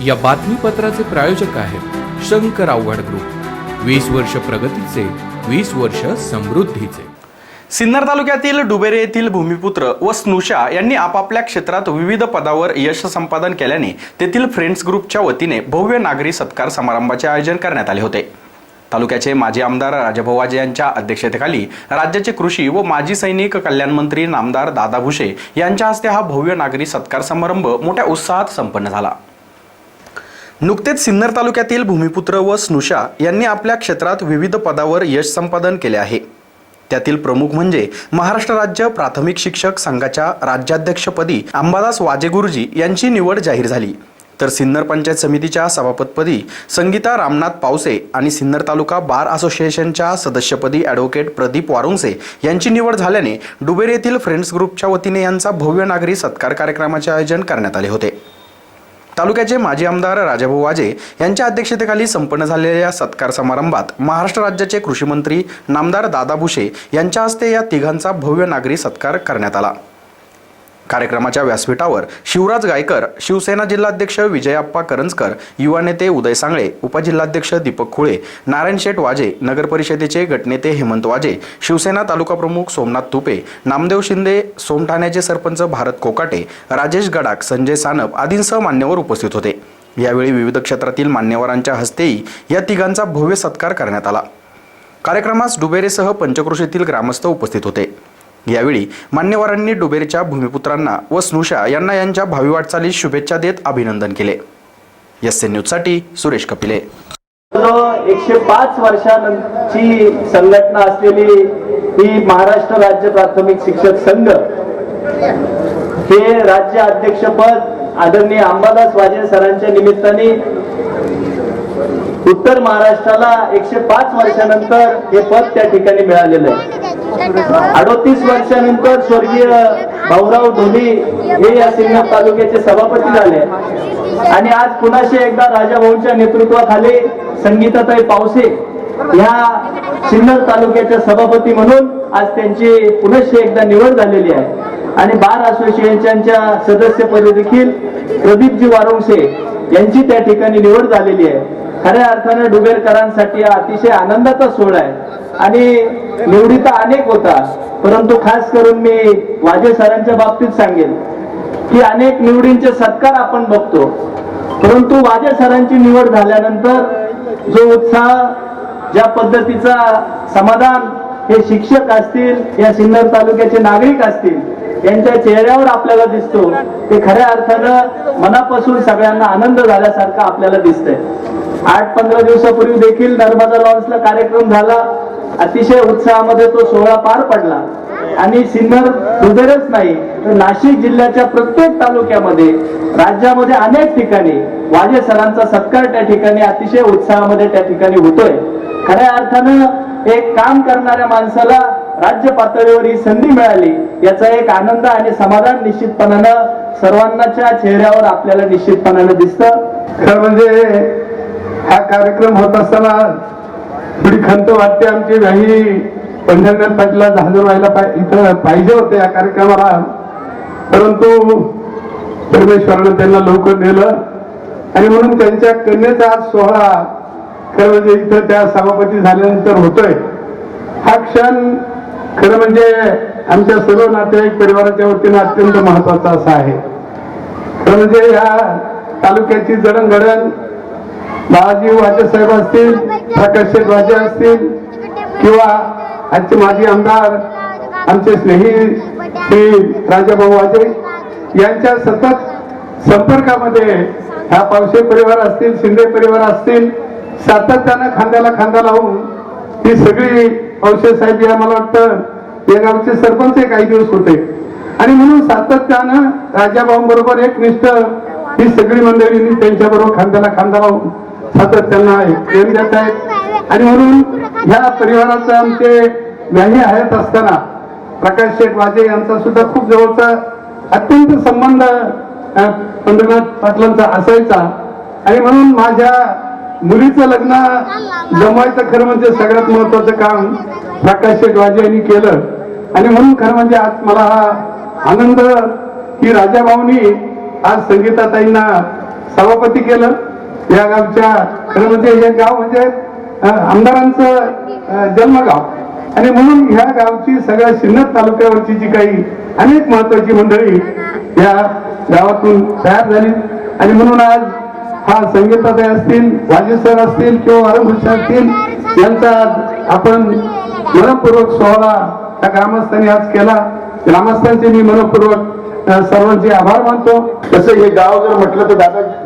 या बातमीपत्राचे प्रायोजक आहेत शंकर आव्हाड ग्रुप। 20 वर्ष प्रगतीचे, 20 वर्ष समृद्धीचे। सिन्नर तालुक्यातील डुबेरे येथील भूमिपुत्र व स्नुषा यांनी आपापल्या क्षेत्रात विविध पदावर यश संपादन केल्याने तेथील फ्रेंड्स ग्रुपच्या वतीने भव्य नागरी सत्कार समारंभाचे आयोजन करण्यात आले होते। तालुक्याचे माजी आमदार राजाभाऊ वाजे यांच्या अध्यक्षतेखाली राज्याचे कृषी व माजी सैनिक कल्याण मंत्री नामदार दादा भुसे यांच्या हस्ते हा भव्य नागरी सत्कार समारंभ मोठ्या उत्साहात संपन्न झाला। नुकतेच सिन्नर तालुक्यातील भूमिपुत्र व स्नुषा यांनी आपल्या क्षेत्रात विविध पदावर यश संपादन केले आहे। त्यातील प्रमुख म्हणजे महाराष्ट्र राज्य प्राथमिक शिक्षक संघाच्या राज्याध्यक्षपदी अंबादास वाजे गुरुजी यांची निवड जाहीर झाली। तर सिन्नर पंचायत समितीच्या सभापतीपदी संगीता रामनाथ पावसे आणि सिन्नर तालुका बार असोसिएशनच्या सदस्यपदी ॲडव्होकेट प्रदीप वारुंसे यांची निवड झाल्याने डुबेरे येथील फ्रेंड्स ग्रुपच्या वतीने यांचा भव्य नागरी सत्कार कार्यक्रमाचे आयोजन करण्यात आले होते। तालुक्याचे माजी आमदार राजाभाऊ वाजे यांच्या अध्यक्षतेखाली संपन्न झालेल्या सत्कार समारंभात महाराष्ट्र राज्याचे कृषी मंत्री नामदार दादा भुसे यांच्या हस्ते या तिघांचा भव्य नागरी सत्कार करण्यात आला। कार्यक्रमाच्या व्यासपीठावर शिवराज गायकर, शिवसेना जिल्हाध्यक्ष विजयाप्पा करंजकर, युवा नेते उदय सांगळे, उपजिल्हाध्यक्ष दीपक खुळे, नारायण शेठ वाजे, नगर परिषदेचे गटनेते हेमंत वाजे, शिवसेना तालुका प्रमुख सोमनाथ तुपे, नामदेव शिंदे, सोमठाण्याचे सरपंच भारत कोकाटे, राजेश गडाख, संजय सानप आदींसह मान्यवर उपस्थित होते। यावेळी विविध क्षेत्रातील मान्यवरांच्या हस्तेही या तिघांचा भव्य सत्कार करण्यात आला। कार्यक्रमास डुबेरेसह पंचक्रोशीतील ग्रामस्थ उपस्थित होते। यावेळी मान्यवरांनी डुबेरेच्या भूमिपुत्रांना व स्नुषा यांना यांच्या भावी वाटचालीस शुभेच्छा देत अभिनंदन केले। एसएन न्यूजसाठी सुरेश कपिले। 105 वर्षांची संघटना असलेली ही महाराष्ट्र राज्य प्राथमिक शिक्षक संघ हे राज्य अध्यक्षपद आदरणीय अंबादास वाजे सरांच्या निमित्ताने उत्तर महाराष्ट्राला 105 वर्षानंतर हे पद त्या ठिकाणी मिळालेलं आहे। 38 वर्षानंतर स्वर्गीय भाऊराव ढोली हे या सिन्नर तालुक्याचे सभापती झाले आणि आज पुन्हा एकदा राजाभाऊंच्या नेतृत्वाखाली संगीताताई पावसे ह्या सिन्नर तालुक्याच्या सभापती म्हणून आज त्यांची पुन्हा एकदा निवड झालेली आहे आणि बार असोसिएशनच्या सदस्यपदी देखील प्रदीपजी वारुंसे यांची त्या ठिकाणी निवड झालेली आहे। खऱ्या अर्थाने डुबेरकरांसाठी अतिशय आनंदाचा सोहळा आहे आणि निवडी तर अनेक होता, परंतु खास करून मी वाजे सरांच्या बाबतीत सांगेन की अनेक निवडींचे सत्कार आपण बघतो, परंतु वाजे सरांची निवड झाल्यानंतर जो उत्साह, ज्या पद्धतीचा समाधान हे शिक्षक असतील, या सिन्नर तालुक्याचे नागरिक असतील यांच्या चेहऱ्यावर आपल्याला दिसतो, ते खऱ्या अर्थानं मनापासून सगळ्यांना आनंद झाल्यासारखं आपल्याला दिसतंय। 8-15 दिवसापूर्वी देखील नर्मदा लॉन्सला कार्यक्रम झाला, अतिशय उत्साहामध्ये तो सोहळा पार पडला आणि सिन्नर डुबेरच नाही तर नाशिक जिल्ह्याच्या प्रत्येक तालुक्यामध्ये, राज्यामध्ये अनेक ठिकाणी वाजे सरांचा सत्कार त्या ठिकाणी अतिशय उत्साहामध्ये त्या ठिकाणी होतोय। खऱ्या अर्थानं एक काम करणाऱ्या माणसाला राज्य पातळीवर ही संधी मिळाली याचा एक आनंद आणि समाधान निश्चितपणानं सर्वांच्या चेहऱ्यावर आपल्याला निश्चितपणानं दिसतं। खरं म्हणजे हा कार्यक्रम होत असताना थोडी खंत वाटते आमची, काही पंढरनाथ पाटला हजर व्हायला इथं पाहिजे होते या कार्यक्रमाला, परंतु परमेश्वरानं त्यांना लवकर नेलं आणि म्हणून त्यांच्या कन्येचा आज सोहळा खरं म्हणजे इथं त्या सभापती झाल्यानंतर होतोय। हा क्षण खरं म्हणजे आमच्या सर्व नातेवाईक परिवाराच्या वतीने अत्यंत महत्वाचा असा आहे। खरं म्हणजे या तालुक्याची जडणघडण बाळाजी वाजे साहेब असतील, प्रकाश वाजे असतील किंवा आजचे माजी आमदार आमचे स्नेही श्री राजाभाऊ वाजे यांच्या सतत संपर्कामध्ये ह्या पावसे परिवार असतील, शिंदे परिवार असतील, सातत्यानं खांद्याला खांदा लावून ही सगळी पावसे साहेब या मला वाटतं या गावचे सरपंच काही दिवस होते आणि म्हणून सातत्यानं राजाभाऊ बरोबर एकनिष्ठ ही सगळी मंडळींनी त्यांच्या बरोबर खांद्याला खांदा लावून सातत्यानं प्रेम देत आहेत आणि म्हणून ह्या परिवाराचा आमचे व्याही आहेत असताना प्रकाश शेठ वाजे यांचा सुद्धा खूप जवळचा अत्यंत संबंध पंढरनाथ पाटलांचा असायचा आणि म्हणून माझ्या मुलीचं लग्न जमवायचं खरं म्हणजे सगळ्यात महत्वाचं काम प्रकाश शेठ वाजे यांनी केलं आणि म्हणून खरं म्हणजे आज मला हा आनंद की राजाभाऊनी आज संगीताताईंना सभापती केलं या गावच्या. खरं म्हणजे हे गाव म्हणजे आमदारांचं जन्मगाव आणि म्हणून ह्या गावची सगळ्या सिन्नर तालुक्यावरची जी काही अनेक महत्वाची मंडळी या गावातून तयार झाली आणि म्हणून आज हा संगीताताई असतील, वाजे सर असतील किंवा वारंभूषण असतील यांचा आज आपण मनपूर्वक सोहळा त्या ग्रामस्थांनी आज केला. ग्रामस्थांचे मी मनपूर्वक सर्वांचे आभार मानतो. तसं हे गाव जर म्हटलं तर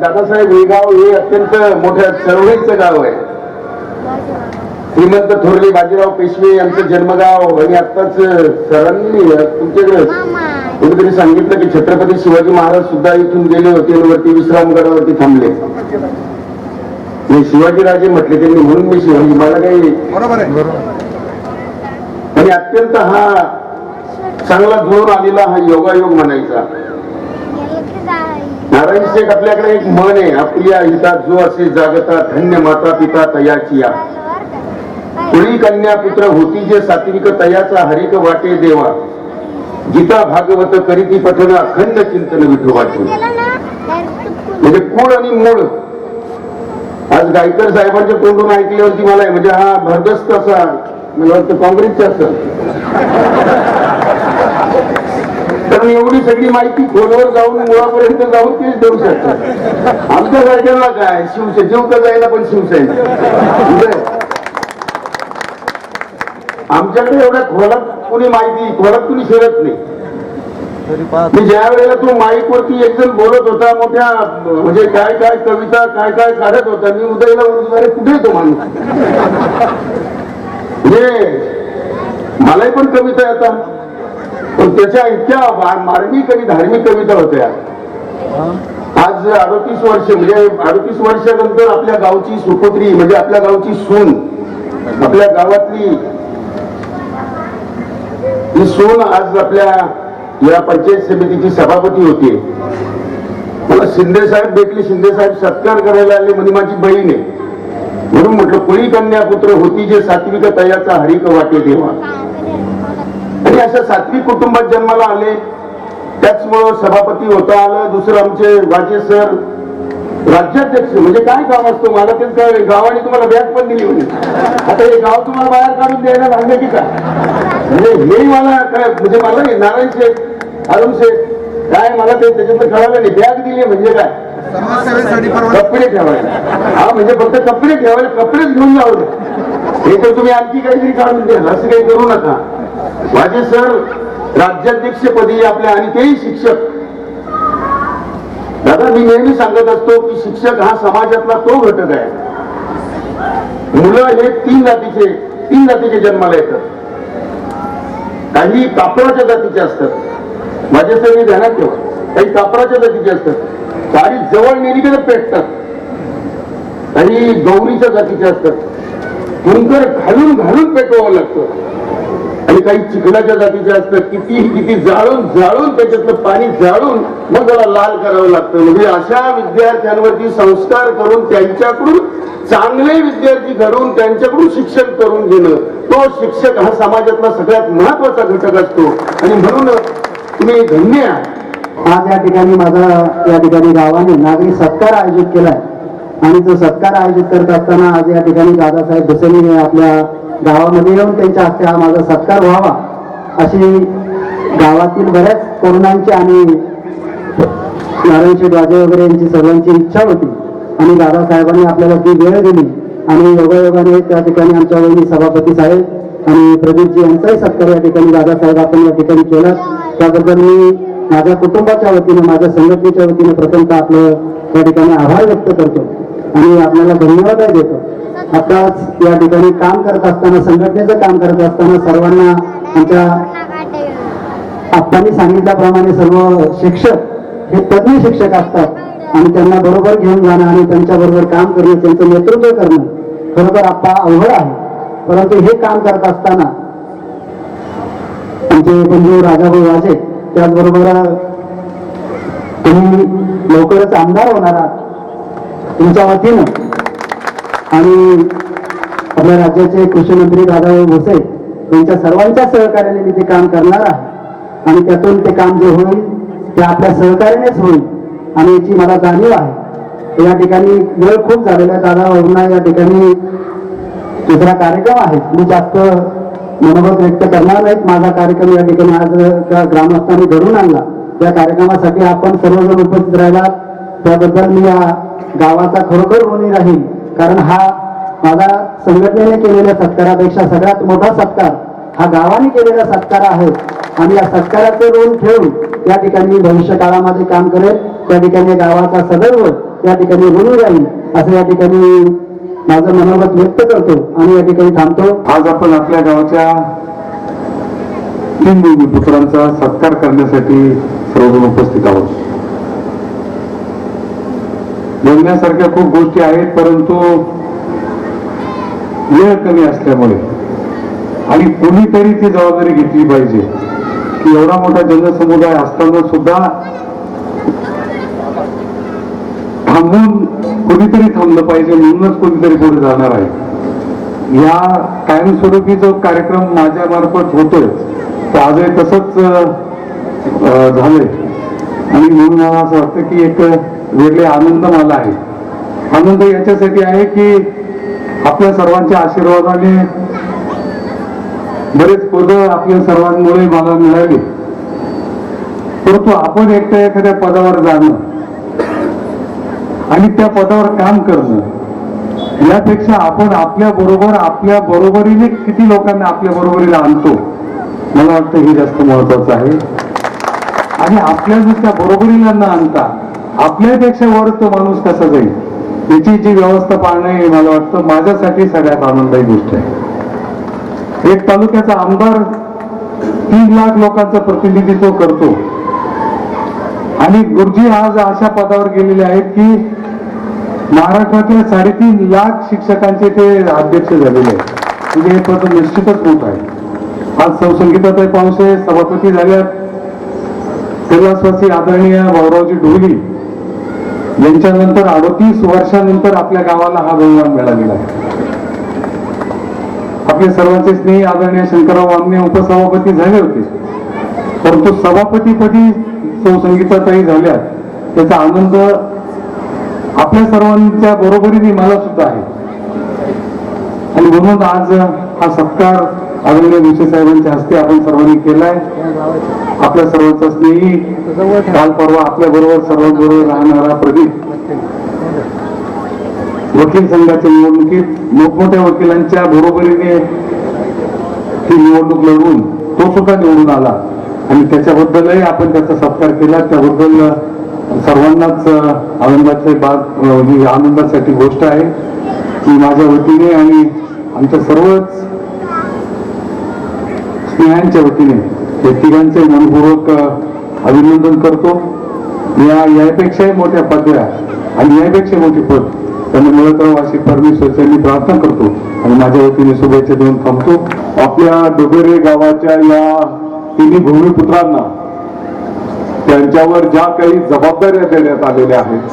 दादासाहेब हे गाव हे अत्यंत मोठ्या चळवळीचं गाव आहे. श्रीमंत थोरले बाजीराव पेशवे यांचं जन्मगाव आणि आत्ताच सरांनी तुमच्याकडे कुठेतरी सांगितलं की छत्रपती शिवाजी महाराज सुद्धा इथून गेले होते वरती विश्रामगडावरती थांबले. मी शिवाजीराजे म्हटले त्यांनी म्हणून मी शिवाजी मला काही बरोबर आहे. आणि अत्यंत हा चांगला जोर आलेला हा योगायोग म्हणायचा. नारायण शेठ आपल्याकडे एक म्हण आहे, आपल्या हितात जो असे जागता धन्य माता पिता तयाची या. कुळी कन्या पुत्र होती जे सात्विक तयाचा हरिक वाटे देवा. गीता भागवत करीती पठन अखंड चिंतन विठोबाचे. म्हणजे कुळ आणि मूळ आज गायकर साहेबांच्या तोंडून ऐकल्यावरती मला म्हणजे हा भरदस्त असा मला वाटतं काँग्रेसचा असेल. कारण एवढी सगळी माहिती खोलवर जाऊन मुळापर्यंत जाऊन तेच देऊ शकतात. आमच्या सारख्याला काय शिवसेना जीव का जायला पण शिवसेना. आमच्याकडे एवढ्या खोलात कुणी माहिती खोलात कुणी शिरत नाही. मी ज्या वेळेला तो माईक वरती एक जण बोलत होता मोठ्या म्हणजे काय काय कविता काय काय काढत होता मी उदयला उद्वारे कुठे तो माणूस म्हणजे मलाही पण कविता येतात पण त्याच्या इतक्या मार्मिक आणि धार्मिक कविता होत्या. आज 38 वर्ष म्हणजे 38 वर्षानंतर आपल्या गावची सुपुत्री म्हणजे आपल्या गावची सून आपल्या गावातली ही सून आज आपल्या या पंचायत समितीची सभापती होती. मला शिंदे साहेब भेटले, शिंदे साहेब सत्कार करायला आले म्हणजे माझी बहीण आहे म्हणून म्हटलं कुळी कन्या पुत्र होती जे सात्विक तयाचा हरिक वाटे देवा. आणि अशा सात्विक कुटुंबात जन्माला आले त्याचमुळं सभापती होता आलं. दुसरं आमचे वाजे सर राज्याध्यक्ष म्हणजे काय काम असतो मला तेच काय गावाने तुम्हाला बॅग पण दिली होती. आता हे गाव तुम्हाला बाहेर काढून द्यायला लागलं की काय म्हणजे हे मला काय म्हणजे मला नाही नारायण शेठ अरुण शेठ काय मला ते त्याच्यात कळालं नाही. बॅग दिली म्हणजे काय कपडे ठेवायला. हा म्हणजे फक्त कपडे ठेवायला कपडेच घेऊन जाऊ दे हे तर तुम्ही आणखी काहीतरी काढून द्या असं काही करू नका. माझे सर राज्याध्यक्षपदी आपल्या आणि तेही शिक्षक. दादा मी नेहमी सांगत असतो की शिक्षक हा समाजातला तो घटक आहे. मुलं हे तीन जातीचे जन्माला येतात. काही कापराच्या जातीचे असतात माझ्या सगळी ध्यानात ठेवा. काही कापराच्या जातीचे असतात. काही जवळ नेली की पेटतात. काही गौरीच्या जातीचे असतात. कुंकर घालून घालून पेटवावं लागतं. आणि काही चिखलाच्या जातीचे असतात किती जाळून त्याच्यातलं पाणी जाळून मग त्याला लाल करावं लागतं. म्हणजे अशा विद्यार्थ्यांवरती संस्कार करून त्यांच्याकडून चांगले विद्यार्थी घडवून त्यांच्याकडून शिक्षण करून घेणं तो शिक्षक हा समाजातला सगळ्यात महत्वाचा घटक असतो. आणि म्हणून तुम्ही धन्य आहे. आज या ठिकाणी माझा या ठिकाणी गावाने नागरी सत्कार आयोजित केलाय आणि तो सत्कार आयोजित करत असताना आज या ठिकाणी दादासाहेब भुसेने आपल्या गावामध्ये येऊन त्यांच्या हस्ते हा माझा सत्कार व्हावा अशी गावातील बऱ्याच तरुणांची आणि नारायण शेठ वाजे वगैरे यांची सर्वांची इच्छा होती आणि दादासाहेबांनी आपल्याला ती वेळ दिली आणि योगायोगाने त्या ठिकाणी आमच्या वहिनी सभापती साहेब आणि प्रदीपजी यांचाही सत्कार या ठिकाणी दादासाहेब आपण या ठिकाणी केला. त्याबद्दल मी माझ्या कुटुंबाच्या वतीने माझ्या संघटनेच्या वतीने प्रथमतः आपलं त्या ठिकाणी आभार व्यक्त करतो आणि आपल्याला धन्यवादही देतो. आताच या ठिकाणी काम करत असताना संघटनेचं काम करत असताना सर्वांना आमच्या आप्पांनी सांगितल्याप्रमाणे सर्व शिक्षक हे तज्ञ शिक्षक असतात आणि त्यांना बरोबर घेऊन जाणं आणि त्यांच्या बरोबर काम करणं त्यांचं नेतृत्व करणं खरोखर आप्पा अवघड आहे. परंतु हे काम करत असताना आमचे बंधू राजाभाऊ वाजे त्याचबरोबर तुम्ही लवकरच आमदार होणार आहात तुमच्या वतीनं आणि आपल्या राज्याचे कृषी मंत्री दादाभाऊ भुसे यांच्या सर्वांच्या सहकार्याने मी ते काम करणार आहे आणि त्यातून ते काम जे होईल ते आपल्या सहकार्यानेच होईल आणि याची मला जाणीव आहे. या ठिकाणी वेळ खूप झालेला आहे. दादा वरुणा या ठिकाणी दुसरा कार्यक्रम आहे. मी जास्त मनोगत व्यक्त करणार नाहीत. माझा कार्यक्रम या ठिकाणी आज ग्रामस्थांनी घडून आणला. या कार्यक्रमासाठी आपण सर्वजण उपस्थित राहिला त्याबद्दल मी या गावाचा खरोखर ऋणी राहील. कारण हा माझा संघटनेने केलेल्या सत्कारापेक्षा सगळ्यात मोठा सत्कार हा गावाने केलेला सत्कार आहे. आणि या सत्काराचे ऋण ठेवून या ठिकाणी भविष्य काळामध्ये काम करेल. त्या ठिकाणी गावाचा सदैव या ठिकाणी ऋणी राहील असं या ठिकाणी माझं मनोगत व्यक्त करतो आणि या ठिकाणी थांबतो. आज आपण आपल्या गावाच्या 3 भूमिपुत्रांचा सत्कार करण्यासाठी सर्वजण उपस्थित आहोत. बोलण्यासारख्या खूप गोष्टी आहेत, परंतु वेळ कमी असल्यामुळे आणि कोणीतरी ती जबाबदारी घेतली पाहिजे की एवढा मोठा जनसमुदाय असताना सुद्धा थांबून कोणीतरी थांबलं पाहिजे, म्हणूनच कोणीतरी पुढे जाणार आहे. या कायमस्वरूपी जो कार्यक्रम माझ्या मार्फत होतोय तो आजही तसंच झालंय आणि म्हणून मला असं वाटतं की एक वेगळे आनंद मला आहे. आनंद याच्यासाठी आहे की आपल्या सर्वांच्या आशीर्वादाने बरेच पद आपल्या सर्वांमुळे मला मिळाले, परंतु आपण एखाद्या पदावर जाणं आणि त्या पदावर काम करणं यापेक्षा आपण आपल्या बरोबरीने किती लोकांना आपल्या बरोबरीला आणतो मला वाटतं हे जास्त महत्वाचं आहे. आणि आपल्या नुसत्या बरोबरीला न आणता आपल्यापेक्षा वर तो माणूस कसा जाईल याची जी व्यवस्था पाहणं हे मला वाटतं माझ्यासाठी सगळ्यात आनंदाची गोष्ट आहे. एक तालुक्याचा आमदार 3 लाख लोकांचं प्रतिनिधित्व करतो आणि गुरुजी आज अशा पदावर गेलेले आहेत की महाराष्ट्रातील 3.5 लाख शिक्षकांचे ते अध्यक्ष झालेले आहेत. म्हणजे हे पद निश्चितच मोठं आहे. आज संगीताताई पावसे सभापती झाल्यात. कैलासवासी आदरणीय भाऊरावजी ढोली यांच्यानंतर 38 वर्षानंतर आपल्या गावाला हा बहुमान मिळालेला आहे. आपले सर्वांचे स्नेही आदरणीय शंकरराव वामने उपसभापती झाले होते, परंतु सभापतीपदी संगीताताई झाल्यात त्याचा आनंद आपल्या सर्वांच्या बरोबरीने मला सुद्धा आहे. आणि म्हणून आज हा सत्कार आदरणीय विषय साहेबांच्या हस्ते आपण सर्वांनी केलाय. आपल्या सर्वांचा स्नेही काल परवा आपल्या बरोबर सर्वांबरोबर राहणारा प्रदीप वकील संघाच्या निवडणुकीत मोठमोठ्या वकिलांच्या बरोबरीने ही निवडणूक लढवून तो सुद्धा निवडून आला आणि त्याच्याबद्दलही आपण त्याचा सत्कार केला. त्याबद्दल सर्वांनाच ही आनंदासाठी गोष्ट आहे की माझ्या वतीने आणि आमच्या सर्वच स्नेहांच्या वतीने हे तिघांचे मनपूर्वक अभिनंदन करतो. यापेक्षाही मोठ्या पदव्या आणि यापेक्षा मोठी पद त्यांना मिळत राहावं अशी परमेश्वरची मी प्रार्थना करतो आणि माझ्या वतीने शुभेच्छा देऊन थांबतो. आपल्या डोबेरे गावाच्या या 3 भूमिपुत्रांना त्यांच्यावर ज्या काही जबाबदाऱ्या देण्यात आलेल्या आहेत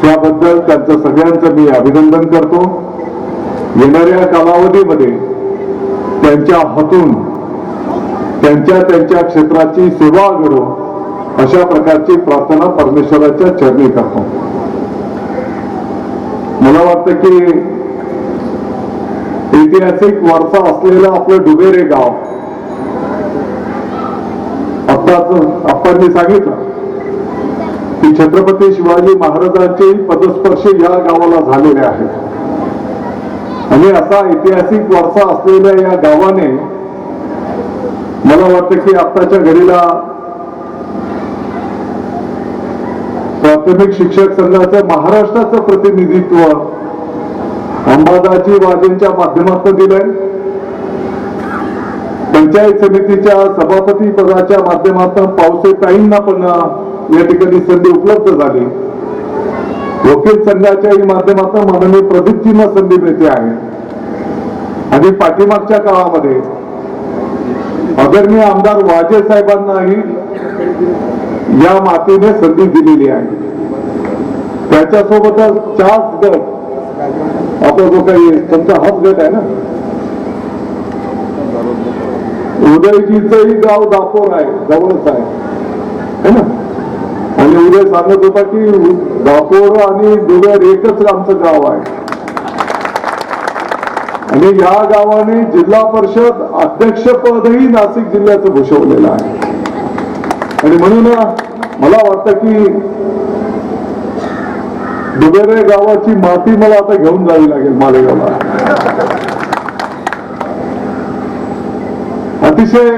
त्याबद्दल त्यांचं सगळ्यांचं मी अभिनंदन करतो. येणाऱ्या कालावधीमध्ये त्यांच्या हातून त्यांच्या क्षेत्राची सेवा घडो अशा प्रकारची प्रार्थना परमेश्वराच्या चरणी करतो. मला वाटतं की ऐतिहासिक वारसा असलेलं आपलं डुबेरे गाव आपण सांगितलं की छत्रपती शिवाजी महाराजांचे पदस्पर्श या गावाला झालेले आहेत आणि असा ऐतिहासिक वारसा असलेल्या या गावाने मला वाटतं की आताच्या घडीला प्राथमिक शिक्षक संघाचं महाराष्ट्राचं प्रतिनिधित्व अंबादाजी वाजेंच्या माध्यमातून दिलंय. पंचायत समितीच्या सभापती पदाच्या माध्यमातून पावसेताईंना पण या ठिकाणी संधी उपलब्ध झाली. वकील संघाच्याही माध्यमातून माननीय प्रदीपजींना संधी मिळते आहे आणि पाठीमागच्या काळामध्ये आदरणीय आमदार वाजे साहेबांनाही या मातीने संधी दिलेली आहे. त्याच्यासोबतच 4 गट आपला जो काही तुमचा हाच गट आहे ना, उदयजीचंही गाव दापोर आहे, जवळच आहे ना, आणि दुबे सांगत होता की दापोर आणि दुबेर एकच आमचं गाव आहे आणि या गावाने जिल्हा परिषद अध्यक्षपदही नाशिक जिल्ह्याचं भूषवलेलं आहे. आणि म्हणून मला वाटतं की दुबेरे गावाची माती मला आता घेऊन जावी लागेल मालेगावला. अतिशय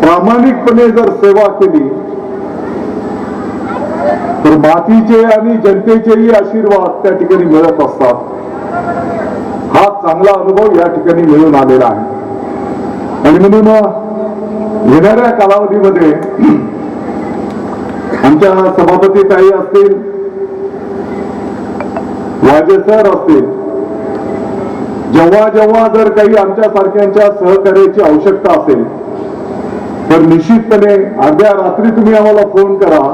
प्रामाणिकपणे जर सेवा केली तर मातीचे आणि जनतेचेही आशीर्वाद त्या ठिकाणी मिळत असतात. हा चांगला अनुभव या ठिकाणी मिळून आलेला आहे. आणि म्हणून येणाऱ्या कालावधीमध्ये आमच्या सभापती ताई असतील, वाजे सर असतील, जेव्हा जेव्हा जर काही आमच्या सारख्यांच्या सहकार्याची आवश्यकता असेल तर निश्चितपणे अर्ध्या रात्री तुम्ही आम्हाला फोन करा.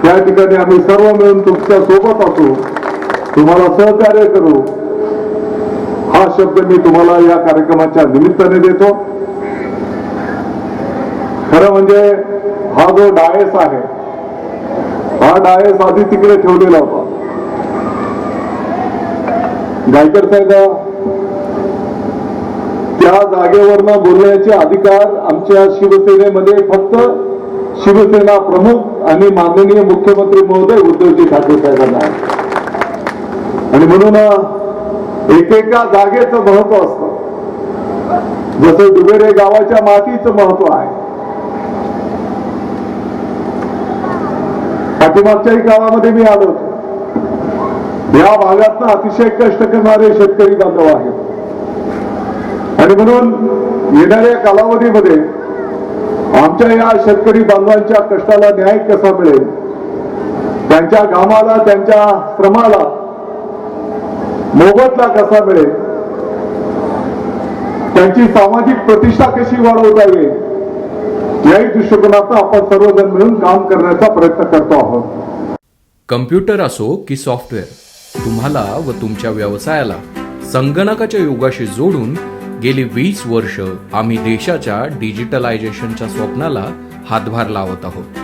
त्या ठिकाणी आम्ही सर्व मिळून तुमच्या सोबत असू, तुम्हाला सहकार्य करू. हा शब्द मी तुम्हाला या कार्यक्रमाच्या निमित्ताने देतो. खरं म्हणजे हा जो डायस आहे, हा डायस आधी तिकडे ठेवलेला होता. गायकर साहेब, त्या जागेवरनं बोलण्याचे अधिकार आमच्या शिवसेनेमध्ये फक्त शिवसेना प्रमुख आणि माननीय मुख्यमंत्री महोदय उद्धवजी ठाकरे साहेबांना आहे. आणि म्हणून एकेका जागेचं महत्व असतं. जसं दुबेरे गावाच्या मातीचं महत्व आहे. पाठीमागच्याही काळामध्ये मी आलो होतो. या भागातनं अतिशय कष्ट करणारे शेतकरी बांधव आहेत. आणि म्हणून येणाऱ्या कालावधीमध्ये आमच्या या शेतकरी बांधवांच्या कष्टाला न्याय कसा मिळेल, त्यांच्या घामाला, त्यांच्या श्रमाला मोबदला कसा मिळेल, त्यांची सामाजिक प्रतिष्ठा कशी वाढवता येईल, याही दृष्टिकोनातून आपण सर्वजण मिळून काम करण्याचा प्रयत्न करतो आहोत. कम्प्युटर असो की सॉफ्टवेअर, तुम्हाला व तुमच्या व्यवसायाला संगणकाच्या युगाशी जोडून गेली 20 वर्ष आम्ही देशाच्या डिजिटलायझेशनच्या स्वप्नाला हातभार लावत आहोत.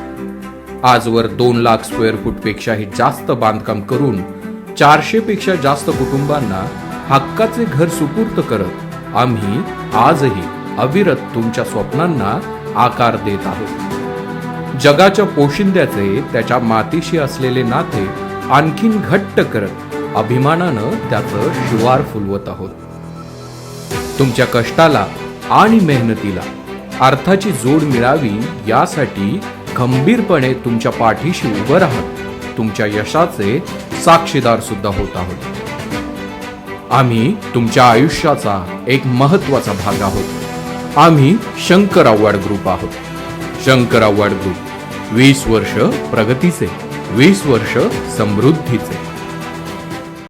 आजवर 2 लाख स्क्वेअर फूट पेक्षाही जास्त बांधकाम करून 400 पेक्षा जास्त कुटुंबांना हक्काचे घर सुपूर्द करत आम्ही आजही अविरत तुमच्या स्वप्नांना आकार देत आहोत. जगाच्या पोशिंद्याचे त्याच्या मातीशी असलेले नाते आणखीन घट्ट करत अभिमानानं त्याचं शिवार फुलवत आहोत. तुमच्या कष्टाला आणि मेहनतीला अर्थाची जोड मिळावी यासाठी खंबीरपणे तुमच्या पाठीशी उभं राहत तुमच्या यशाचे साक्षीदार सुद्धा होत आहोत. आम्ही तुमच्या आयुष्याचा एक महत्वाचा भाग आहोत. आम्ही शंकर आव्हाड ग्रुप आहोत. शंकर आव्हाड ग्रुप, 20 वर्ष प्रगतीचे, 20 वर्ष समृद्धीचे.